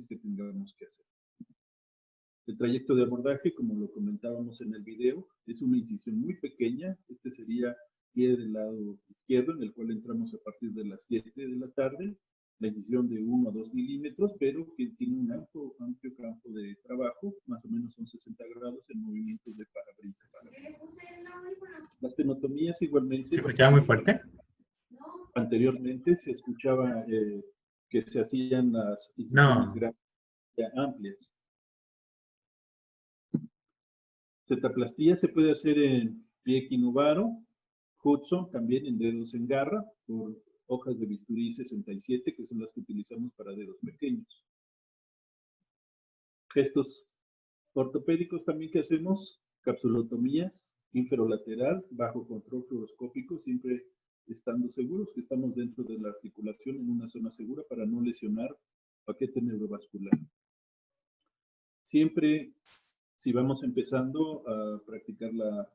Que tengamos que hacer. El trayecto de abordaje, como lo comentábamos en el video, es una incisión muy pequeña. Este sería pie del lado izquierdo, en el cual entramos a partir de las 7 de la tarde. La incisión de 1 a 2 milímetros, pero que tiene un amplio campo de trabajo, más o menos son 60 grados en movimientos de parabrisas. Las tenotomías igualmente... ¿Se escuchaba muy fuerte? Anteriormente se escuchaba que se hacían las incisiones grandes, ya amplias. Cetaplastía se puede hacer en pie equinovaro, Hudson también en dedos en garra, por hojas de bisturí 67, que son las que utilizamos para dedos pequeños. Gestos ortopédicos también que hacemos, capsulotomías, inferolateral, bajo control fluoroscópico, siempre estando seguros que estamos dentro de la articulación en una zona segura para no lesionar paquete neurovascular. Siempre, si vamos empezando a practicar la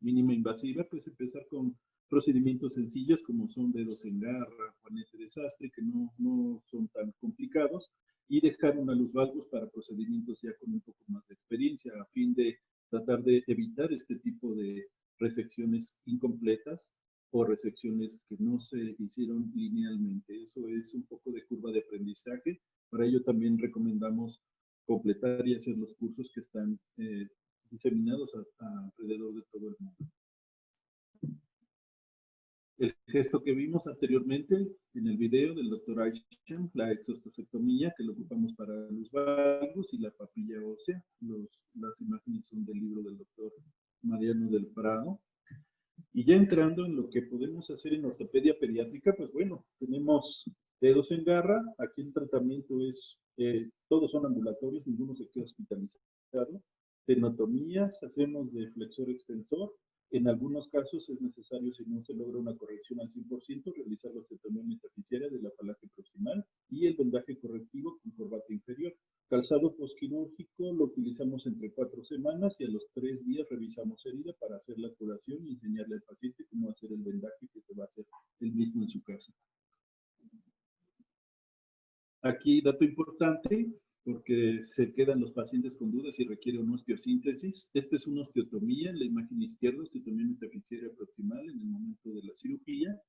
mínima invasiva, pues empezar con procedimientos sencillos como son dedos en garra, juanete de sastre, que no son tan complicados, y dejar una luz valgus para procedimientos ya con un poco más de experiencia, a fin de tratar de evitar este tipo de resecciones incompletas o resecciones que no se hicieron linealmente. Eso es un poco de curva de aprendizaje. Para ello también recomendamos completar y hacer los cursos que están diseminados alrededor de todo el mundo. El gesto que vimos anteriormente en el video del Dr. Aishan, la exostosectomía, que lo ocupamos para los valgus y la papilla ósea. Las imágenes son del libro del Dr. Mariano del Prado. Y ya entrando en lo que podemos hacer en ortopedia pediátrica, pues bueno, tenemos dedos en garra. Aquí el tratamiento es, todos son ambulatorios, ninguno se queda hospitalizado. Tenotomías, hacemos de flexor extensor. En algunos casos es necesario, si no se logra una corrección al 100%, realizar la osteotomía metafisiaria de la falange proximal y el vendaje correctivo con corbata inferior. Calzado posquirúrgico lo utilizamos entre 4 semanas y a los 3 días revisamos herida para hacer la curación y enseñarle al paciente cómo hacer el vendaje que se va a hacer él mismo en su casa. Aquí, dato importante, porque se quedan los pacientes con dudas si requiere una osteosíntesis. Esta es una osteotomía en la imagen izquierda, osteotomía metafisiaria proximal en el momento de la cirugía.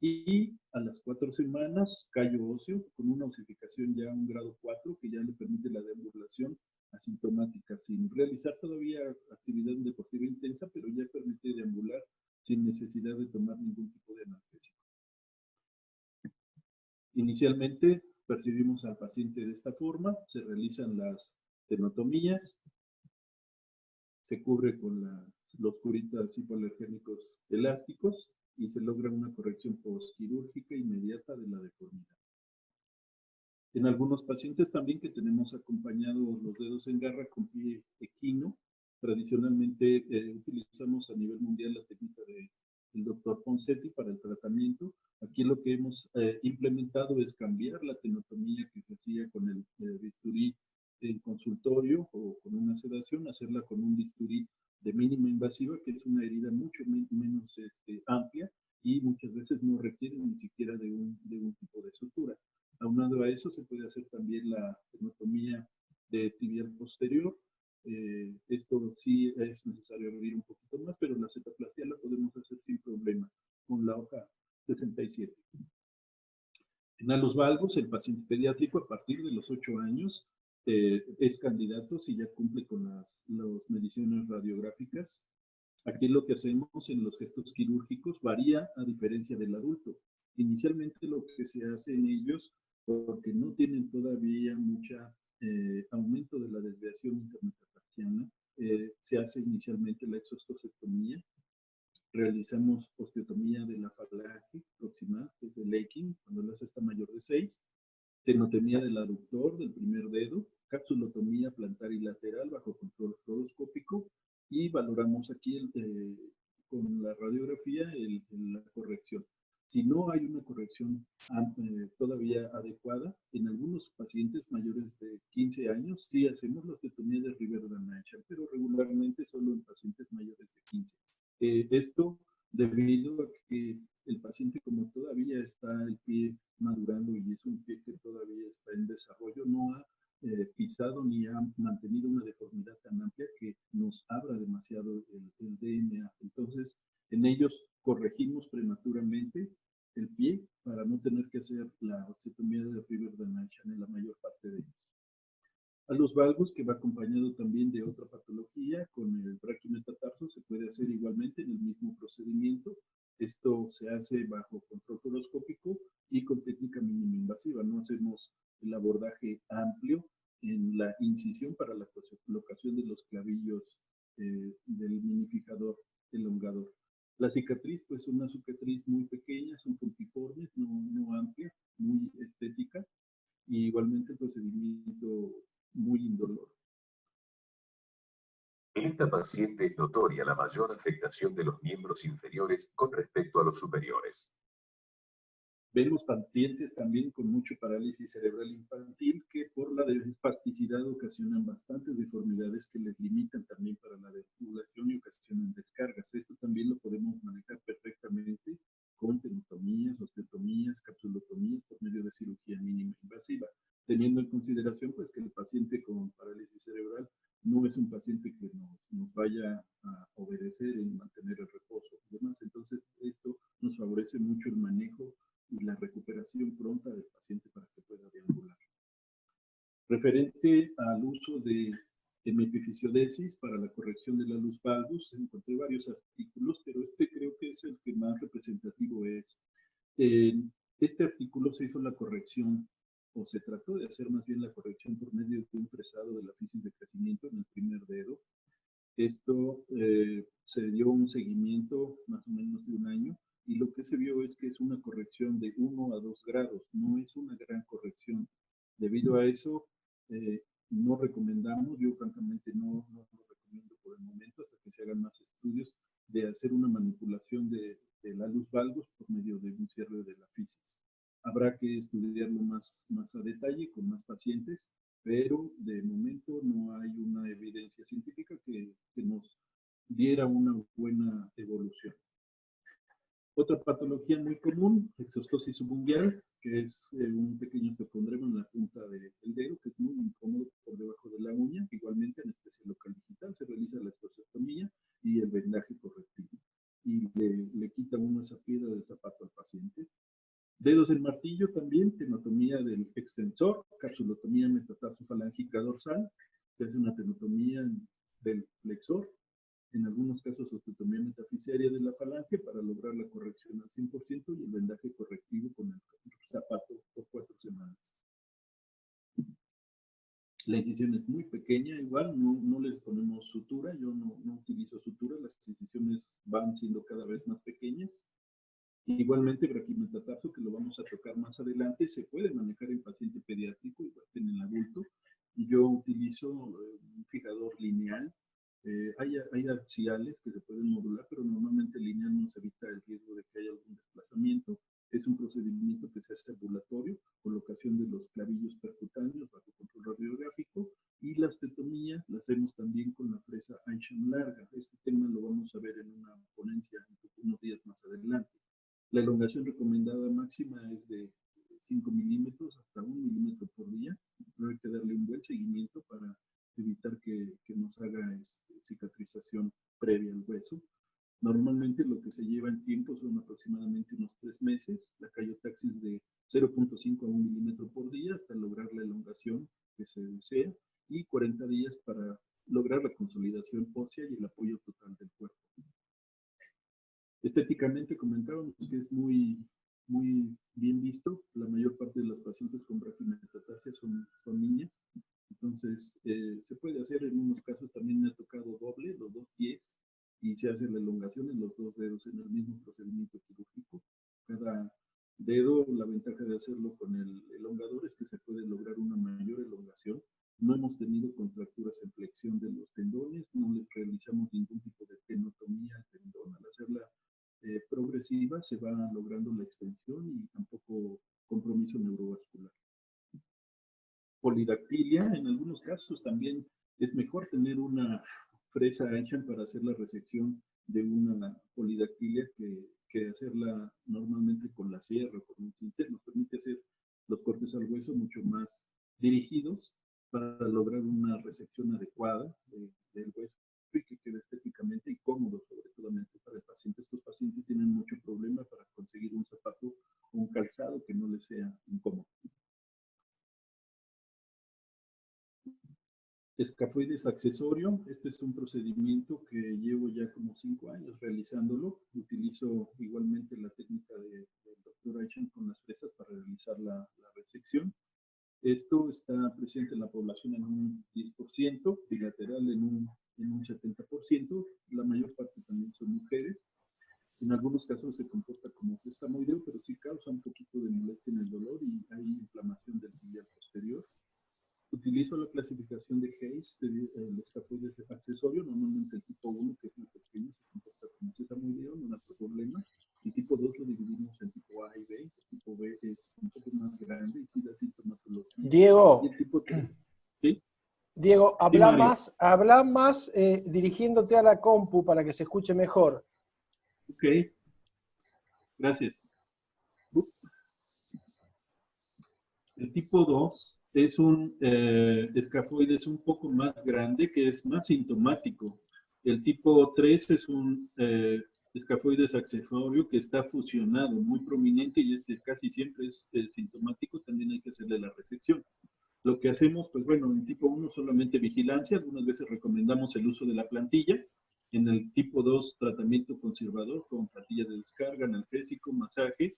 Y a las 4 semanas, callo óseo, con una osificación ya a un grado 4, que ya le permite la deambulación asintomática, sin realizar todavía actividad deportiva intensa, pero ya permite deambular sin necesidad de tomar ningún tipo de analgésico. Inicialmente, percibimos al paciente de esta forma, se realizan las tenotomías, se cubre con los curitas hipoalergénicos elásticos y se logra una corrección postquirúrgica inmediata de la deformidad. En algunos pacientes también que tenemos acompañados los dedos en garra con pie equino, tradicionalmente utilizamos a nivel mundial la técnica del doctor Ponseti para el tratamiento. Aquí lo que hemos implementado es cambiar la tenotomía que se hacía con el bisturí en consultorio o con una sedación, hacerla con un bisturí de mínima invasiva, que es una herida mucho menos amplia y muchas veces no requiere ni siquiera de un tipo de sutura. Aunado a eso, se puede hacer también la tenotomía de tibial posterior. Esto sí es necesario abrir un poquito más, pero la cetaplastia la podemos hacer sin problema con la hoja 67. En alus valgus, el paciente pediátrico a partir de los 8 años es candidato si ya cumple con las mediciones radiográficas. Aquí lo que hacemos en los gestos quirúrgicos varía a diferencia del adulto. Inicialmente lo que se hace en ellos, porque no tienen todavía mucha aumento de la desviación intermetatarsiana, se hace inicialmente la exostosectomía. Realizamos osteotomía de la falange proximal, que es el Laking, cuando la hace está mayor de 6. tenotomía del aductor del primer dedo, capsulotomía plantar y lateral bajo control fluoroscópico, y valoramos aquí con la radiografía la corrección. Si no hay una corrección todavía adecuada, en algunos pacientes mayores de 15 años sí hacemos la osteotomía de Riverdale Eichel, pero regularmente solo en pacientes mayores de 15. Esto debido a que el paciente, como todavía está el pie madurando y es un pie que todavía está en desarrollo, no ha pisado ni ha mantenido una deformidad tan amplia que nos abra demasiado el DNA. Entonces, en ellos corregimos prematuramente el pie para no tener que hacer la osteotomía de Riverdale Eichel en la mayor parte de ellos. A los valgos, que va acompañado también de otra patología, con el braquimetatarso, se puede hacer igualmente en el mismo procedimiento. Esto se hace bajo control fluoroscópico y con técnica mínima invasiva. No hacemos el abordaje amplio en la incisión para la colocación de los clavillos del minifijador elongador. La cicatriz, pues una cicatriz muy pequeña, son puntiformes, no amplia, muy estética, y igualmente el procedimiento muy indoloro. En esta paciente es notoria la mayor afectación de los miembros inferiores con respecto a los superiores. Vemos pacientes también con mucho parálisis cerebral infantil que por la espasticidad ocasionan bastantes deformidades que les limitan también para la deambulación y ocasionan descargas. Esto también lo podemos manejar perfectamente con tenotomías, osteotomías, capsulotomías por medio de cirugía mínima invasiva, teniendo en consideración pues que el paciente con parálisis cerebral no es un paciente que nos vaya a obedecer en mantener el reposo y demás. Entonces esto nos favorece mucho el manejo y la recuperación pronta del paciente para que pueda deambular. Referente al uso de hemipifiziodesis para la corrección de la luz valgus, encontré varios artículos, pero este creo que es el que más representativo es. En este artículo se hizo la corrección, o se trató de hacer más bien la corrección por medio de un fresado de la fisis de crecimiento en el primer dedo. Esto se dio un seguimiento más o menos de un año, y lo que se vio es que es una corrección de 1 a 2 grados, no es una gran corrección. Debido a eso, no recomendamos, yo francamente no lo recomiendo por el momento hasta que se hagan más estudios, de hacer una manipulación de la luz valgus por medio de un cierre de la fisis. Habrá que estudiarlo más a detalle con más pacientes, pero de momento no hay una evidencia científica que nos diera una buena evolución. Otra patología muy común, exostosis subungual, que es un pequeño osteocondroma en la punta del dedo, que es muy incómodo por debajo de la uña. Igualmente, anestesia local digital, se realiza la esclerotomía y el vendaje correctivo. Y le quita uno esa piedra del zapato al paciente. Dedos del martillo también, tenotomía del extensor, capsulotomía metatarsofalángica dorsal, se hace una tenotomía del flexor, en algunos casos osteotomía metafisaria de la falange para lograr la corrección al 100% y el vendaje correctivo con el zapato por 4 semanas. La incisión es muy pequeña, igual no les ponemos sutura, yo no utilizo sutura, las incisiones van siendo cada vez más pequeñas. Igualmente, braquimetatarso, que lo vamos a tocar más adelante, se puede manejar en paciente pediátrico, igual que en el adulto. Yo utilizo un fijador lineal. Hay axiales que se pueden modular, pero normalmente lineal nos evita el riesgo de que haya algún desplazamiento. Es un procedimiento que se hace ambulatorio, colocación de los clavillos percutáneos bajo control radiográfico, y la osteotomía la hacemos también con la fresa Eichel larga. Este tema lo vamos a ver en una ponencia unos días más adelante. La elongación recomendada máxima es de 5 milímetros hasta 1 milímetro por día, pero hay que darle un buen seguimiento para evitar que nos haga cicatrización previa al hueso. Normalmente lo que se lleva en tiempo son aproximadamente unos 3 meses, la cayotaxis de 0.5 a 1 milímetro por día hasta lograr la elongación que se desea, y 40 días para lograr la consolidación ósea y el apoyo total del cuerpo. Estéticamente comentábamos que es muy bien visto. La mayor parte de los pacientes con braquimetatarsia son niñas. Entonces, se puede hacer en unos casos, también me ha tocado doble, los 2 pies, y se hace la elongación en los 2 dedos en el mismo procedimiento quirúrgico. Cada dedo. La ventaja de hacerlo con el elongador es que se puede lograr una mayor elongación. No hemos tenido contracturas en flexión de los tendones, no le realizamos ningún tipo de tenotomía al tendón. Al hacerla progresiva se va logrando la extensión y tampoco compromiso neurovascular. Polidactilia, en algunos casos también es mejor tener una fresa hecha para hacer la resección de una polidactilia que hacerla normalmente con la sierra o con un cincel. Nos permite hacer los cortes al hueso mucho más dirigidos para lograr una resección adecuada del hueso y que quede estéticamente y cómodo, sobre todo para el paciente. Estos pacientes tienen mucho problema para conseguir un zapato o un calzado que no les sea incómodo. Escafoides accesorio, este es un procedimiento que llevo ya como 5 años realizándolo. Utilizo igualmente la técnica del Dr. Aichan con las fresas para realizar la resección. Esto está presente en la población en un 10%, bilateral en un 70%. La mayor parte también son mujeres. En algunos casos se comporta como sesamoideo, pero sí causa un poquito de molestia en el dolor y hay inflamación del tibial posterior. Utilizo la clasificación de Hayes del escafoides accesorio, normalmente el tipo 1, que es muy pequeño, se comporta como sesamoideo, no hay problema. El tipo 2 lo dividimos en tipo A y B. El tipo B es un poco más grande y sí da sintomatología. Diego, Y el tipo 3, ¿sí? Diego, Sí, habla más dirigiéndote a la compu para que se escuche mejor. Ok, gracias. El tipo 2 es un escafoides un poco más grande que es más sintomático. El tipo 3 es un escafoides accesorio que está fusionado, muy prominente y este casi siempre es sintomático. También hay que hacerle la resección. Lo que hacemos, pues bueno, en tipo 1 solamente vigilancia, algunas veces recomendamos el uso de la plantilla. En el tipo 2, tratamiento conservador con plantilla de descarga, analgésico, masaje,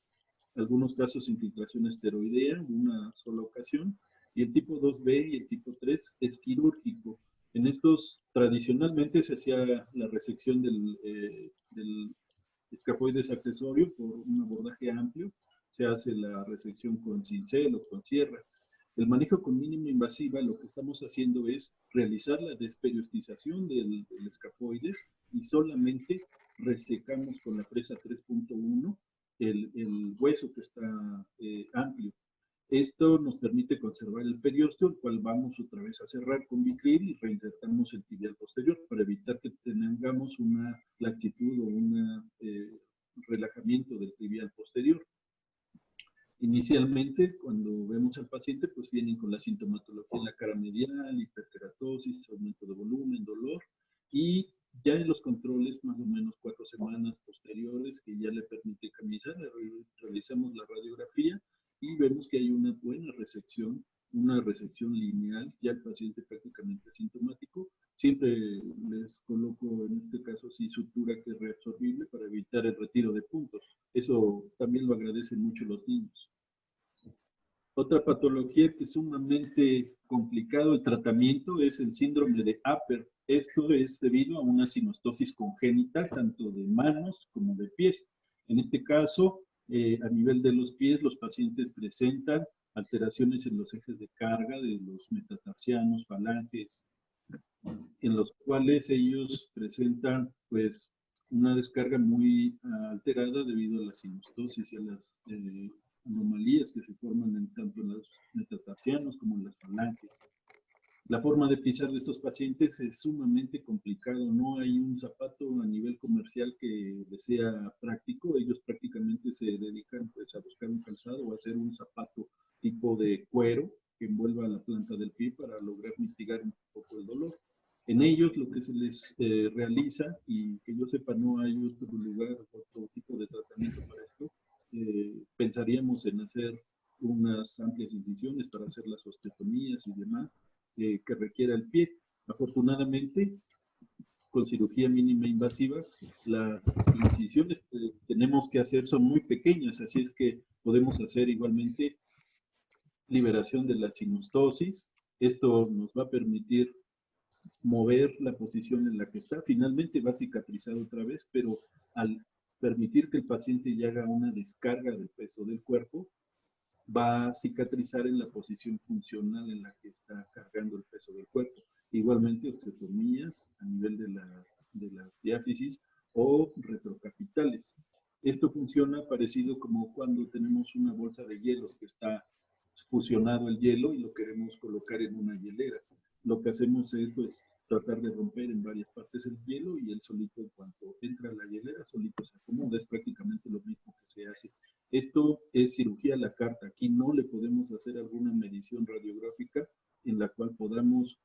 algunos casos infiltración esteroidea, una sola ocasión, y el tipo 2B y el tipo 3 es quirúrgico. En estos tradicionalmente se hacía la resección del escafoides accesorio por un abordaje amplio, se hace la resección con cincel o con sierra. El manejo con mínima invasiva, lo que estamos haciendo es realizar la desperiodización del escafoides y solamente resecamos con la fresa 3.1 el hueso que está amplio. Esto nos permite conservar el periósteo, el cual vamos otra vez a cerrar con Vicryl y reinsertamos el tibial posterior para evitar que tengamos una laxitud o un relajamiento del tibial posterior. Inicialmente, cuando vemos al paciente, pues vienen con la sintomatología en la cara medial, hiperkeratosis, aumento de volumen, dolor, y ya en los controles, más o menos 4 semanas posteriores, que ya le permite caminar, realizamos la radiografía y vemos que hay una buena resección, una resección lineal, ya el paciente prácticamente asintomático. Siempre les coloco, en este caso, sí, sutura que es reabsorbible para evitar el retiro de puntos. Eso también lo agradecen mucho los niños. Otra patología que es sumamente complicado el tratamiento es el síndrome de Apert. Esto es debido a una sinostosis congénita, tanto de manos como de pies. En este caso, a nivel de los pies, los pacientes presentan alteraciones en los ejes de carga de los metatarsianos, falanges, en los cuales ellos presentan pues una descarga muy alterada debido a la sinostosis y a las anomalías que se forman tanto en los metatarsianos como en las falanges. La forma de pisar de estos pacientes es sumamente complicado. No hay un zapato a nivel comercial que les sea práctico. Ellos prácticamente se dedican pues, a buscar un calzado o a hacer un zapato tipo de cuero que envuelva la planta del pie para lograr mitigar un poco el dolor. En ellos lo que se les realiza, y que yo sepa no hay otro lugar, otro tipo de tratamiento para esto, pensaríamos en hacer unas amplias incisiones para hacer las osteotomías y demás, que requiera el pie. Afortunadamente, con cirugía mínima invasiva, las incisiones que tenemos que hacer son muy pequeñas, así es que podemos hacer igualmente liberación de la sinostosis. Esto nos va a permitir mover la posición en la que está. Finalmente va a cicatrizar otra vez, pero al permitir que el paciente ya haga una descarga del peso del cuerpo, va a cicatrizar en la posición funcional en la que está cargando el peso del cuerpo. Igualmente, osteotomías a nivel de las diáfisis o retrocapitales. Esto funciona parecido como cuando tenemos una bolsa de hielos que está fusionado el hielo y lo queremos colocar en una hielera. Lo que hacemos es pues tratar de romper en varias partes el hielo y él solito, en cuanto entra a la hielera, solito se acomoda. Es prácticamente lo mismo que se hace. Esto es cirugía a la carta. Aquí no le podemos hacer alguna medición radiográfica en la cual podamos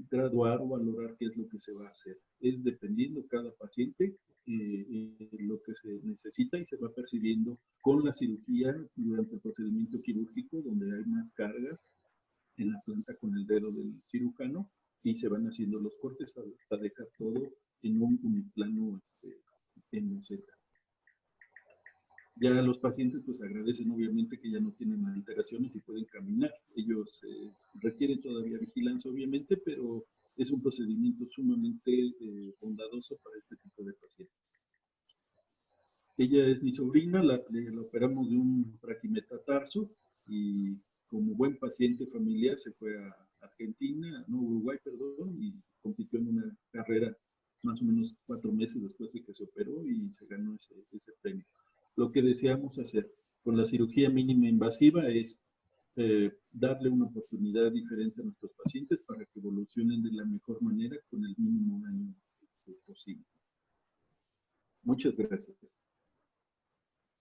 graduar o valorar qué es lo que se va a hacer. Es dependiendo cada paciente lo que se necesita y se va percibiendo con la cirugía durante el procedimiento quirúrgico, donde hay más carga en la planta con el dedo del cirujano y se van haciendo los cortes hasta dejar todo en un uniplano en meseta. Ya los pacientes pues agradecen obviamente que ya no tienen alteraciones y pueden caminar. Ellos requieren todavía vigilancia obviamente, pero es un procedimiento sumamente bondadoso para este tipo de pacientes. Ella es mi sobrina, la operamos de un braquimetatarso y como buen paciente familiar se fue a Argentina, no, Uruguay, perdón, y compitió en una carrera más o menos 4 meses después de que se operó y se ganó ese premio. Lo que deseamos hacer con la cirugía mínima invasiva es darle una oportunidad diferente a nuestros pacientes para que evolucionen de la mejor manera con el mínimo daño posible. Muchas gracias.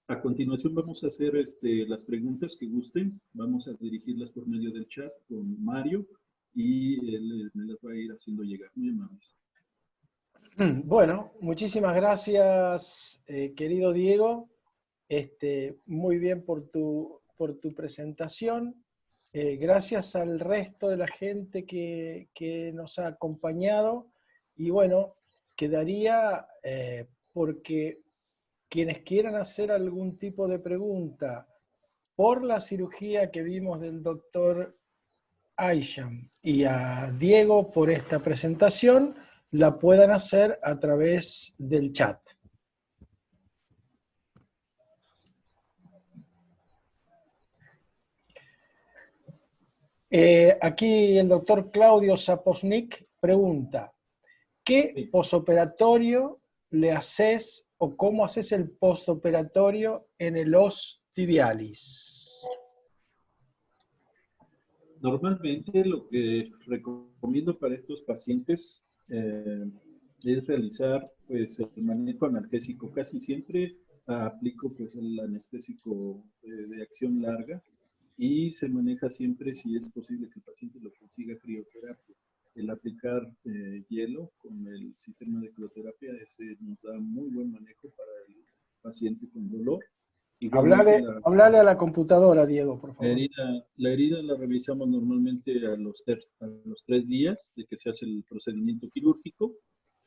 A continuación vamos a hacer las preguntas que gusten. Vamos a dirigirlas por medio del chat con Mario y él me las va a ir haciendo llegar. Muy amables. Bueno, muchísimas gracias, querido Diego. Muy bien por tu presentación. Gracias al resto de la gente que nos ha acompañado. Y bueno, quedaría porque quienes quieran hacer algún tipo de pregunta por la cirugía que vimos del doctor Aisham y a Diego por esta presentación, la puedan hacer a través del chat. Aquí el doctor Claudio Saposnik pregunta, ¿qué posoperatorio le haces o cómo haces el postoperatorio en el os tibialis? Normalmente lo que recomiendo para estos pacientes es realizar pues, el manejo analgésico. Casi siempre aplico pues, el anestésico de acción larga y se maneja siempre, si es posible, que el paciente lo consiga crioterapia. El aplicar hielo con el sistema de crioterapia ese nos da muy buen manejo para el paciente con dolor. Hablale a la computadora, Diego, por favor. La herida la revisamos normalmente a los 3 días de que se hace el procedimiento quirúrgico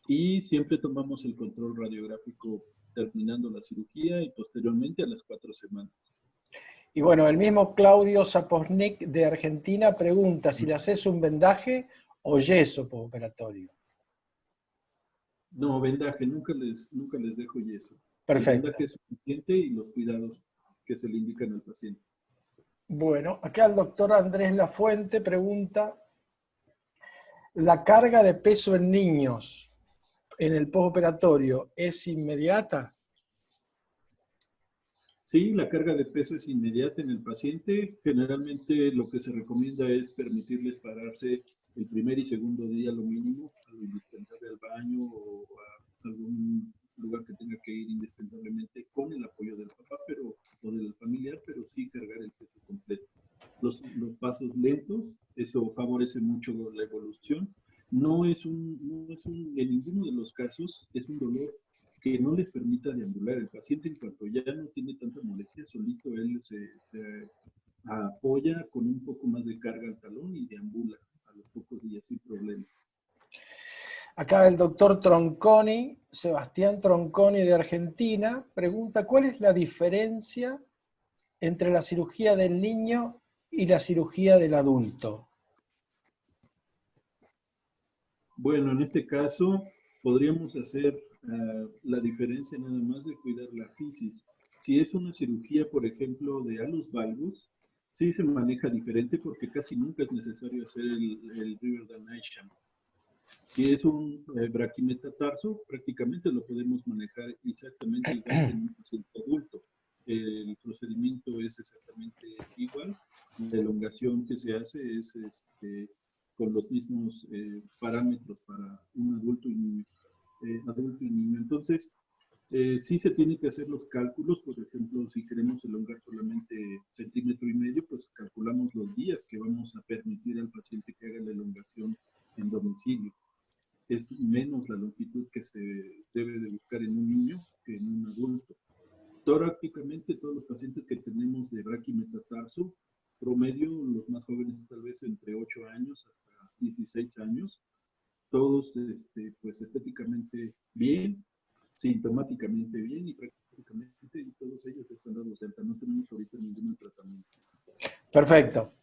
y siempre tomamos el control radiográfico terminando la cirugía y posteriormente a las 4 semanas. Y bueno, el mismo Claudio Saposnik de Argentina pregunta si le haces un vendaje o yeso postoperatorio. No, vendaje, nunca les dejo yeso. Perfecto. El vendaje es suficiente y los cuidados que se le indican al paciente. Bueno, acá el doctor Andrés Lafuente pregunta, ¿la carga de peso en niños en el postoperatorio es inmediata? Sí, la carga de peso es inmediata en el paciente. Generalmente lo que se recomienda es permitirles pararse el primer y segundo día lo mínimo, a lo indispensable al baño o a algún lugar que tenga que ir indispensablemente con el apoyo del papá o del familiar, pero sí cargar el peso completo. Los pasos lentos, eso favorece mucho la evolución. En ninguno de los casos es un dolor que no les permita deambular. El paciente, en cuanto ya no tiene tanta molestia, solito él se apoya con un poco más de carga al talón y deambula a los pocos días sin problema. Acá el doctor Tronconi, Sebastián Tronconi de Argentina, pregunta ¿cuál es la diferencia entre la cirugía del niño y la cirugía del adulto? Bueno, en este caso, podríamos hacer la diferencia nada más de cuidar la fisis. Si es una cirugía, por ejemplo, de alus valgus, sí se maneja diferente porque casi nunca es necesario hacer el Riverdale Isham. Si es un braquimetatarso, prácticamente lo podemos manejar exactamente igual que en un paciente adulto. El procedimiento es exactamente igual. La elongación que se hace es con los mismos parámetros para un adulto y niño. Entonces, sí se tienen que hacer los cálculos. Por ejemplo, si queremos elongar solamente 1,5 centímetros, pues calculamos los días que vamos a permitir al paciente que haga la elongación en domicilio. Es menos la longitud que se debe de buscar en un niño que en un adulto. Prácticamente todos los pacientes que tenemos de braquimetatarso, promedio, los más jóvenes tal vez entre 8 años hasta 16 años, todos pues estéticamente bien, sintomáticamente bien y prácticamente todos ellos están dados de alta. No tenemos ahorita ningún tratamiento. Perfecto.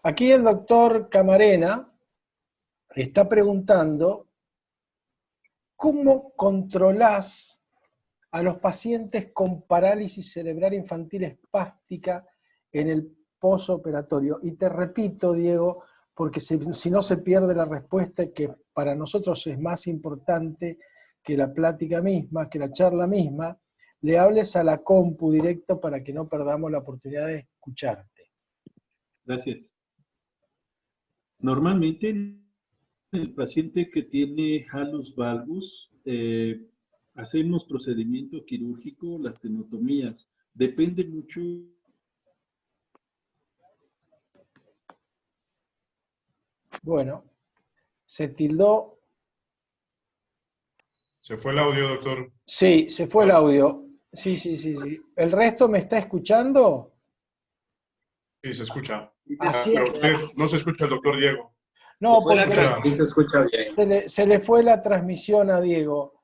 Aquí el doctor Camarena está preguntando ¿cómo controlás a los pacientes con parálisis cerebral infantil espástica en el posoperatorio? Y te repito, Diego, porque si no se pierde la respuesta, que para nosotros es más importante que la plática misma, que la charla misma, le hables a la compu directo para que no perdamos la oportunidad de escucharte. Gracias. Normalmente el paciente que tiene halus valgus, hacemos procedimiento quirúrgico, las tenotomías. Depende mucho. Bueno, se tildó. ¿Se fue el audio, doctor? Sí, se fue el audio. Sí. ¿El resto me está escuchando? Sí, se escucha. Así Pero es. usted no se escucha el doctor Diego. No, Se escucha. porque Sí se escucha bien. se le fue la transmisión a Diego.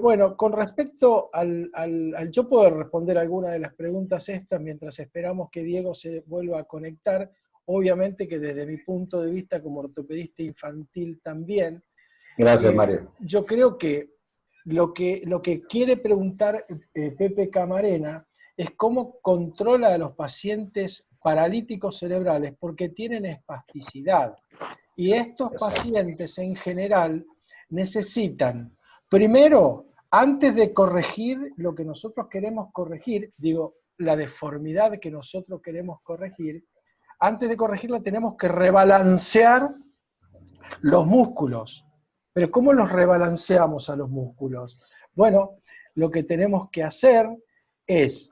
Bueno, con respecto al yo puedo responder alguna de las preguntas estas mientras esperamos que Diego se vuelva a conectar. Obviamente que desde mi punto de vista como ortopedista infantil también. Gracias, Mario. Yo creo que lo que quiere preguntar Pepe Camarena es cómo controla a los pacientes paralíticos cerebrales porque tienen espasticidad. Y estos pacientes en general necesitan, primero, antes de corregir lo que nosotros queremos corregir, digo, la deformidad que nosotros queremos corregir, antes de corregirla tenemos que rebalancear los músculos. Pero ¿cómo los rebalanceamos a los músculos? Bueno, lo que tenemos que hacer es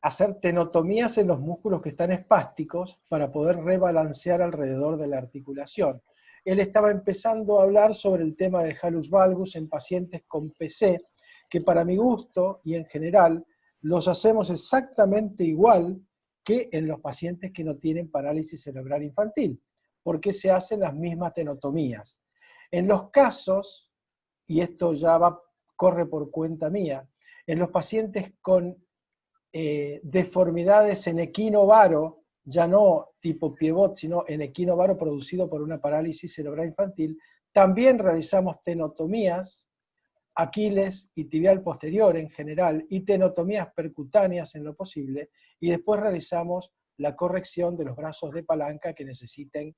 hacer tenotomías en los músculos que están espásticos para poder rebalancear alrededor de la articulación. Él estaba empezando a hablar sobre el tema del halus valgus en pacientes con PC, que para mi gusto y en general los hacemos exactamente igual que en los pacientes que no tienen parálisis cerebral infantil, porque se hacen las mismas tenotomías. En los casos, y esto ya corre por cuenta mía, en los pacientes con deformidades en equinovaro, ya no tipo pivot, sino en equinovaro producido por una parálisis cerebral infantil, también realizamos tenotomías, aquiles y tibial posterior en general, y tenotomías percutáneas en lo posible, y después realizamos la corrección de los brazos de palanca que necesiten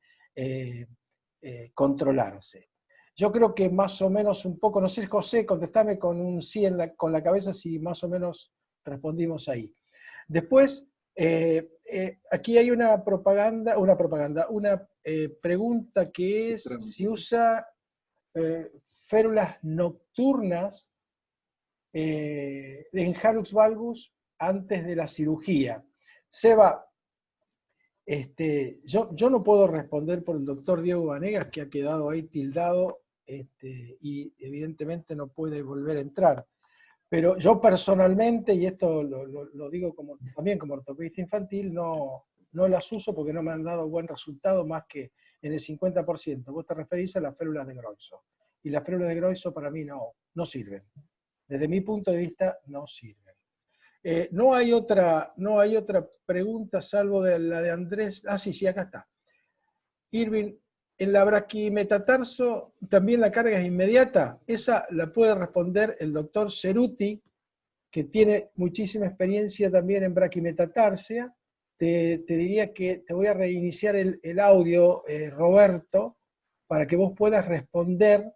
controlarse. Yo creo que más o menos un poco, no sé, José, contestame con un sí con la cabeza si más o menos respondimos ahí. Después, aquí hay una pregunta que es si usa férulas nocturnas en halus valgus antes de la cirugía. Seba, yo no puedo responder por el doctor Diego Vanegas, que ha quedado ahí tildado y evidentemente no puede volver a entrar. Pero yo personalmente, y esto lo digo también como ortopedista infantil, no las uso porque no me han dado buen resultado más que en el 50%. Vos te referís a las férulas de Groiso. Y las férulas de Groiso para mí no sirven. Desde mi punto de vista, no sirven. No hay otra pregunta salvo de la de Andrés. Ah, sí, acá está. Irving, en la braquimetatarso también la carga es inmediata. Esa la puede responder el doctor Ceruti, que tiene muchísima experiencia también en braquimetatarsia. Te diría que te voy a reiniciar el audio, Roberto, para que vos puedas responder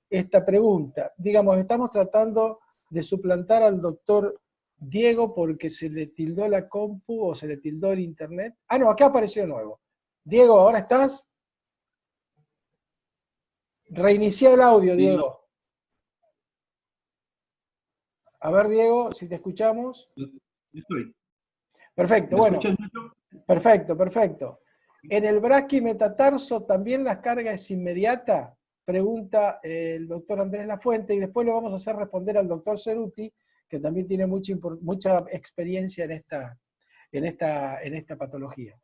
esta pregunta. Digamos, estamos tratando de suplantar al doctor Diego porque se le tildó la compu o se le tildó el internet. Ah, no, acá apareció de nuevo. Diego, ¿ahora estás? Reinicia el audio, Sí. Diego. A ver, Diego, si te escuchamos. Estoy. Perfecto, ¿Me bueno. escuchas mucho? Perfecto, perfecto. En el braquimetatarso también la carga es inmediata, pregunta el doctor Andrés Lafuente, y después le vamos a hacer responder al doctor Ceruti, que también tiene mucha experiencia en esta patología.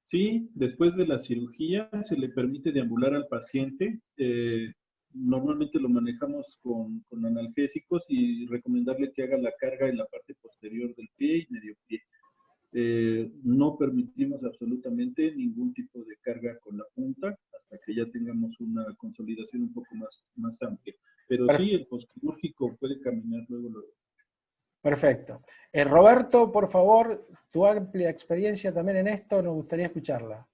Sí, después de la cirugía se le permite deambular al paciente. Normalmente lo manejamos con analgésicos y recomendarle que haga la carga en la parte posterior del pie y medio pie. No permitimos absolutamente ningún tipo de carga con la punta hasta que ya tengamos una consolidación un poco más amplia. Pero sí, el postquirúrgico puede caminar luego. Perfecto. Roberto, por favor, tu amplia experiencia también en esto, nos gustaría escucharla.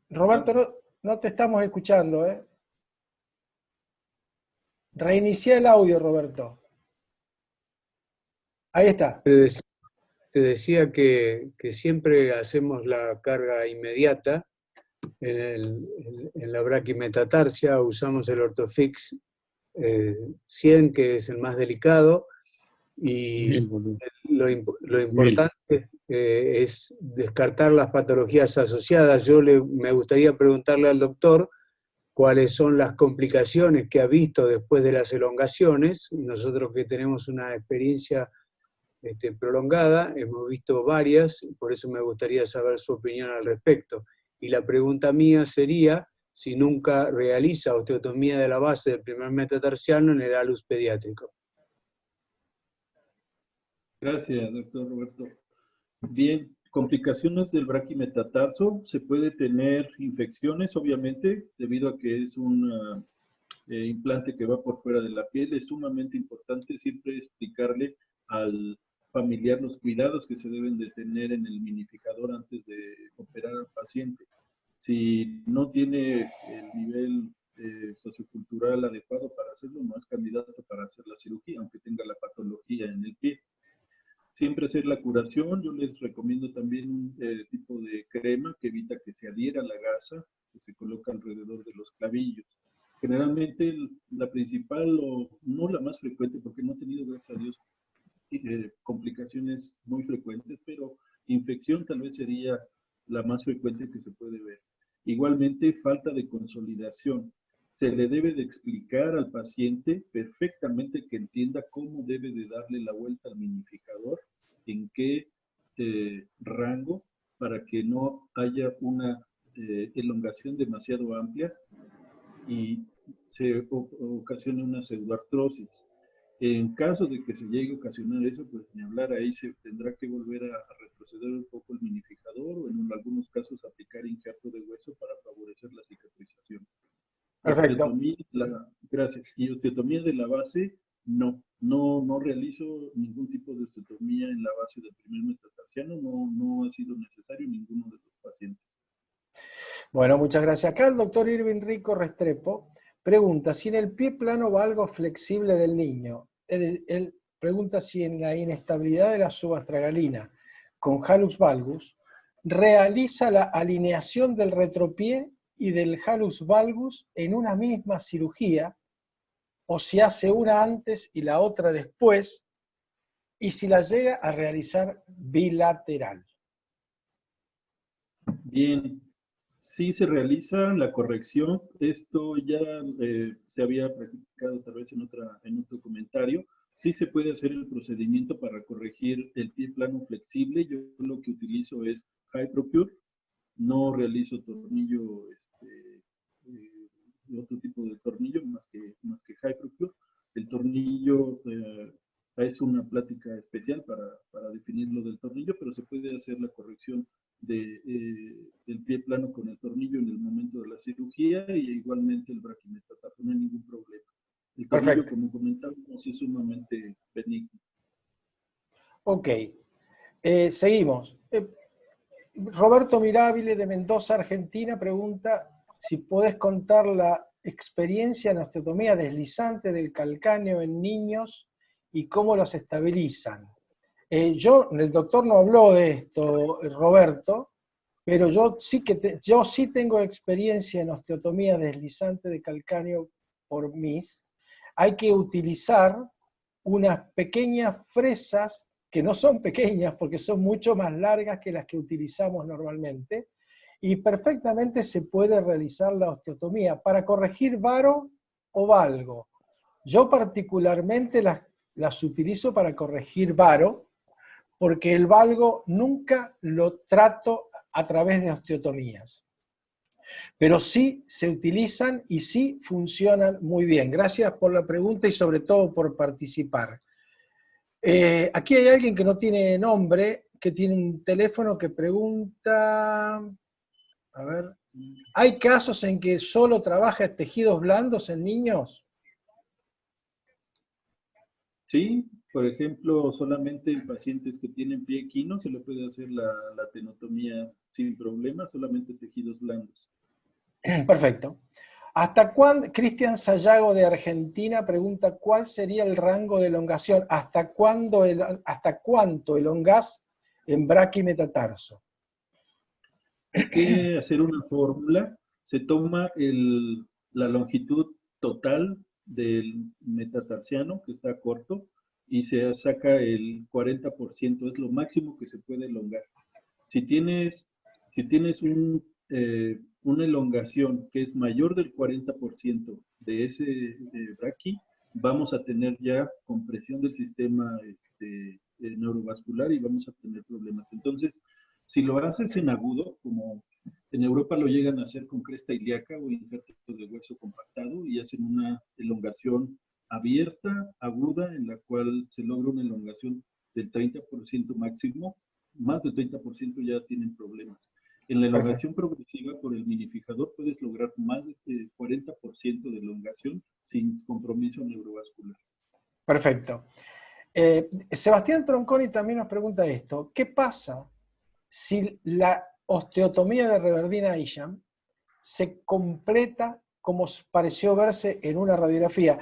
Roberto, no te estamos escuchando, ¿eh? Reinicia el audio, Roberto. Ahí está. Te decía que siempre hacemos la carga inmediata. En la braquimetatarsia usamos el Orthofix 100, que es el más delicado, y lo importante es descartar las patologías asociadas. Me gustaría preguntarle al doctor cuáles son las complicaciones que ha visto después de las elongaciones. Nosotros que tenemos una experiencia prolongada, hemos visto varias, por eso me gustaría saber su opinión al respecto. Y la pregunta mía sería si nunca realiza osteotomía de la base del primer metatarsiano en el alus pediátrico. Gracias, doctor Roberto. Bien, complicaciones del braquimetatarso. Se puede tener infecciones, obviamente, debido a que es un implante que va por fuera de la piel. Es sumamente importante siempre explicarle al familiar los cuidados que se deben de tener en el minifijador antes de operar al paciente. Si no tiene el nivel sociocultural adecuado para hacerlo, no es candidato para hacer la cirugía, aunque tenga la patología en el pie. Siempre hacer la curación. Yo les recomiendo también un tipo de crema que evita que se adhiera a la gasa, que se coloca alrededor de los clavillos. Generalmente la principal, o no la más frecuente, porque no he tenido, gracias a Dios, complicaciones muy frecuentes, pero infección tal vez sería la más frecuente que se puede ver. Igualmente, falta de consolidación. Se le debe de explicar al paciente perfectamente que entienda cómo debe de darle la vuelta al minifijador, en qué rango, para que no haya una elongación demasiado amplia y se ocasione una pseudoartrosis. En caso de que se llegue a ocasionar eso, pues ni hablar, ahí se tendrá que volver a retroceder un poco el minifijador o en algunos casos aplicar injerto de hueso para favorecer la cicatrización. Perfecto. Gracias. Y osteotomía de la base, no realizo ningún tipo de osteotomía en la base del primer metatarsiano, no ha sido necesario en ninguno de los pacientes. Bueno, muchas gracias. Acá el doctor Irving Rico Restrepo pregunta si en el pie plano valgo flexible del niño. Él pregunta si en la inestabilidad de la subastragalina con hallux valgus realiza la alineación del retropié y del hallux valgus en una misma cirugía, o si hace una antes y la otra después, y si la llega a realizar bilateral. Bien, sí se realiza la corrección. Esto ya se había practicado tal vez en otro comentario. Sí se puede hacer el procedimiento para corregir el pie plano flexible. Yo lo que utilizo es HyProcure. No realizo tornillo, otro tipo de tornillo más que HyProcure. El tornillo es una plática especial para definir lo del tornillo, pero se puede hacer la corrección del pie plano con el tornillo en el momento de la cirugía y igualmente el braquimetatarso, no hay ningún problema. El tornillo, Perfecto. como comentamos, es sumamente benigno. Ok, seguimos. Roberto Mirabile de Mendoza, Argentina, pregunta si podés contar la experiencia en osteotomía deslizante del calcáneo en niños y cómo los estabilizan. El doctor no habló de esto, Roberto, pero yo sí tengo experiencia en osteotomía deslizante de calcáneo por MIS. Hay que utilizar unas pequeñas fresas, que no son pequeñas porque son mucho más largas que las que utilizamos normalmente, y perfectamente se puede realizar la osteotomía para corregir varo o valgo. Yo particularmente las utilizo para corregir varo, porque el valgo nunca lo trato a través de osteotomías. Pero sí se utilizan y sí funcionan muy bien. Gracias por la pregunta y sobre todo por participar. Aquí hay alguien que no tiene nombre, que tiene un teléfono que pregunta, a ver, ¿hay casos en que solo trabaja tejidos blandos en niños? Sí, por ejemplo, solamente en pacientes que tienen pie equino se le puede hacer la tenotomía sin problema, solamente tejidos blandos. Perfecto. ¿Hasta cuándo? Cristian Sayago de Argentina pregunta ¿cuál sería el rango de elongación? ¿Hasta cuánto elongás en braquimetatarso? Hay que hacer una fórmula, se toma la longitud total del metatarsiano, que está corto, y se saca el 40%, es lo máximo que se puede elongar. Si tienes una elongación que es mayor del 40% de ese braqui, vamos a tener ya compresión del sistema neurovascular y vamos a tener problemas. Entonces, si lo haces en agudo, como en Europa lo llegan a hacer con cresta ilíaca o injerto de hueso compactado y hacen una elongación abierta, aguda, en la cual se logra una elongación del 30% máximo, más del 30% ya tienen problemas. En la elongación progresiva por el minifijador puedes lograr más del 40% de elongación sin compromiso neurovascular. Perfecto. Sebastián Tronconi también nos pregunta esto. ¿Qué pasa si la osteotomía de Reverdina Isham se completa como pareció verse en una radiografía?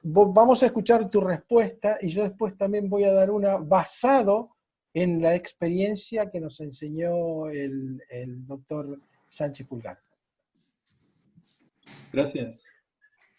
Vamos a escuchar tu respuesta y yo después también voy a dar una basado en la experiencia que nos enseñó el doctor Sánchez Pulgar. Gracias.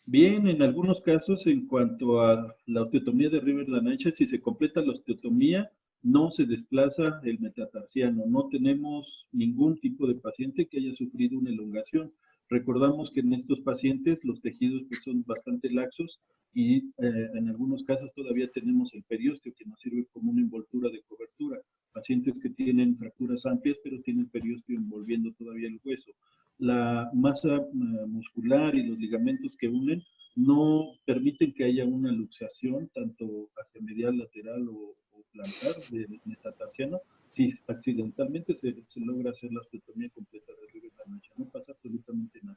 Bien, en algunos casos, en cuanto a la osteotomía de Riverdale Isham, si se completa la osteotomía, no se desplaza el metatarsiano. No tenemos ningún tipo de paciente que haya sufrido una elongación. Recordamos que en estos pacientes los tejidos pues, son bastante laxos y en algunos casos todavía tenemos el periósteo que nos sirve como una envoltura de cobertura. Pacientes que tienen fracturas amplias pero tienen periósteo envolviendo todavía el hueso. La masa muscular y los ligamentos que unen no permiten que haya una luxación tanto hacia medial, lateral o plantar del metatarsiano. Si accidentalmente se logra hacer la osteotomía completa de Riverdale Isham, no pasa absolutamente nada.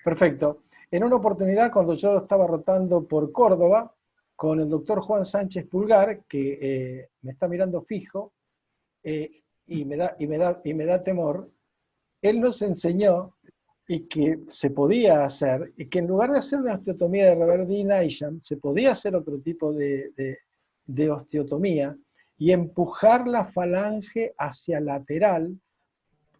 Perfecto. En una oportunidad, cuando yo estaba rotando por Córdoba, con el doctor Juan Sánchez Pulgar, que me está mirando fijo, y me da temor, él nos enseñó y que se podía hacer, y que en lugar de hacer una osteotomía de Reverdale Isham, se podía hacer otro tipo de osteotomía y empujar la falange hacia lateral,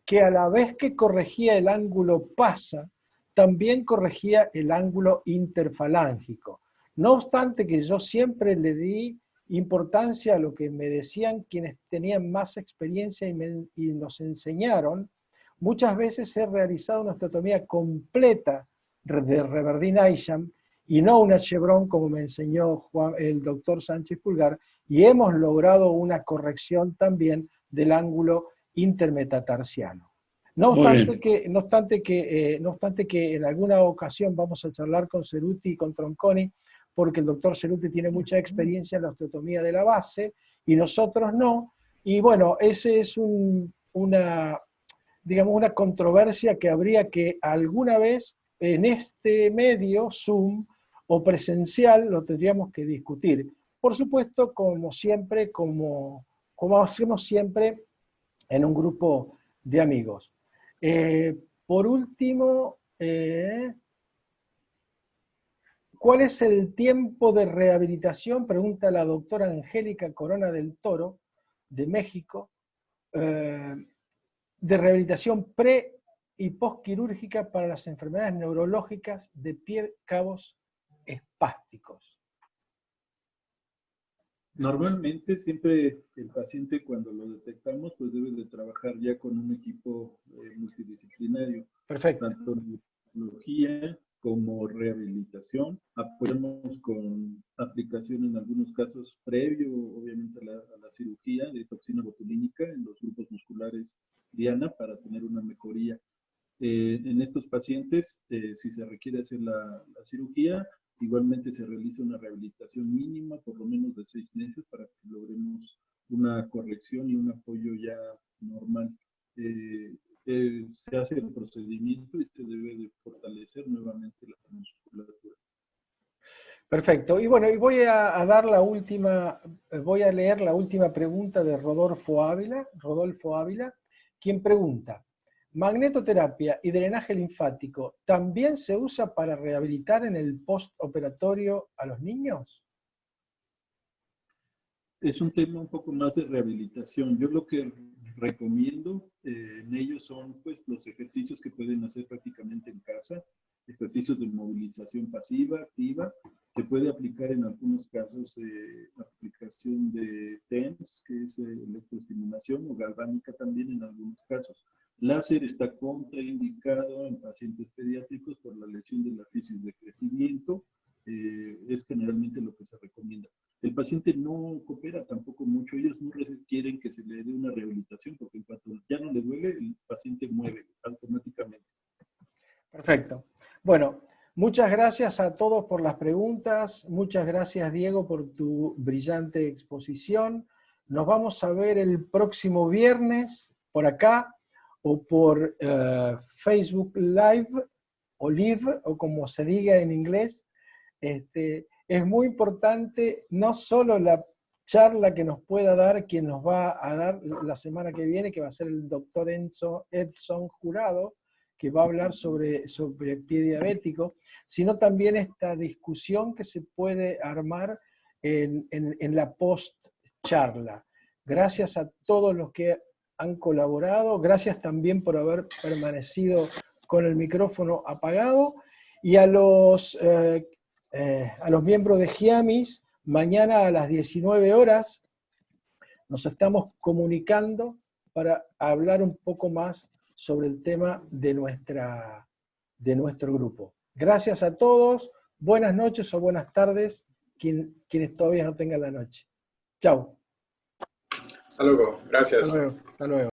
que a la vez que corregía el ángulo pasa, también corregía el ángulo interfalángico. No obstante que yo siempre le di importancia a lo que me decían quienes tenían más experiencia y nos enseñaron. Muchas veces he realizado una osteotomía completa de Reverdale Isham y no una chevron como me enseñó el doctor Sánchez Pulgar, y hemos logrado una corrección también del ángulo intermetatarsiano. No obstante que en alguna ocasión vamos a charlar con Ceruti y con Tronconi porque el doctor Ceruti tiene mucha experiencia en la osteotomía de la base y nosotros no. Y bueno, ese es una controversia que habría que alguna vez en este medio, Zoom o presencial, lo tendríamos que discutir. Por supuesto, como siempre, como hacemos siempre en un grupo de amigos. Por último, ¿cuál es el tiempo de rehabilitación? Pregunta la doctora Angélica Corona del Toro, de México, de rehabilitación pre- y postquirúrgica para las enfermedades neurológicas de pie cabos espásticos. Normalmente siempre el paciente cuando lo detectamos pues debe de trabajar ya con un equipo multidisciplinario. Perfecto. Tanto neurología como rehabilitación. Apoyamos con aplicación en algunos casos previo, obviamente, a la cirugía de toxina botulínica en los grupos musculares diana para tener una mejoría. En estos pacientes, si se requiere hacer la cirugía, igualmente se realiza una rehabilitación mínima, por lo menos de 6 meses, para que logremos una corrección y un apoyo ya normal. Se hace el procedimiento y se debe de fortalecer nuevamente la musculatura. Perfecto. Y bueno, y voy a leer la última pregunta de Rodolfo Ávila, quien pregunta: ¿magnetoterapia y drenaje linfático también se usa para rehabilitar en el postoperatorio a los niños? Es un tema un poco más de rehabilitación. Yo lo que recomiendo en ellos son pues los ejercicios que pueden hacer prácticamente en casa, ejercicios de movilización pasiva, activa. Se puede aplicar en algunos casos aplicación de TENS, que es electroestimulación, o galvánica también en algunos casos. Láser está contraindicado en pacientes pediátricos por la lesión de la fisis de crecimiento. Es generalmente lo que se recomienda. El paciente no coopera tampoco mucho, ellos no quieren que se le dé una rehabilitación, porque en cuanto ya no le duele, el paciente mueve automáticamente. Perfecto. Bueno, muchas gracias a todos por las preguntas, muchas gracias Diego por tu brillante exposición. Nos vamos a ver el próximo viernes por acá o por Facebook Live o Live, o como se diga en inglés. Es muy importante no solo la charla que nos pueda dar quien nos va a dar la semana que viene, que va a ser el doctor Edson Jurado, que va a hablar sobre pie diabético, sino también esta discusión que se puede armar en la post-charla. Gracias a todos los que han colaborado, gracias también por haber permanecido con el micrófono apagado, y a los miembros de GIAMIS, mañana a las 19 horas nos estamos comunicando para hablar un poco más sobre el tema de nuestro grupo. Gracias a todos, buenas noches o buenas tardes, quienes todavía no tengan la noche. Chau. Hasta luego, gracias. Hasta luego.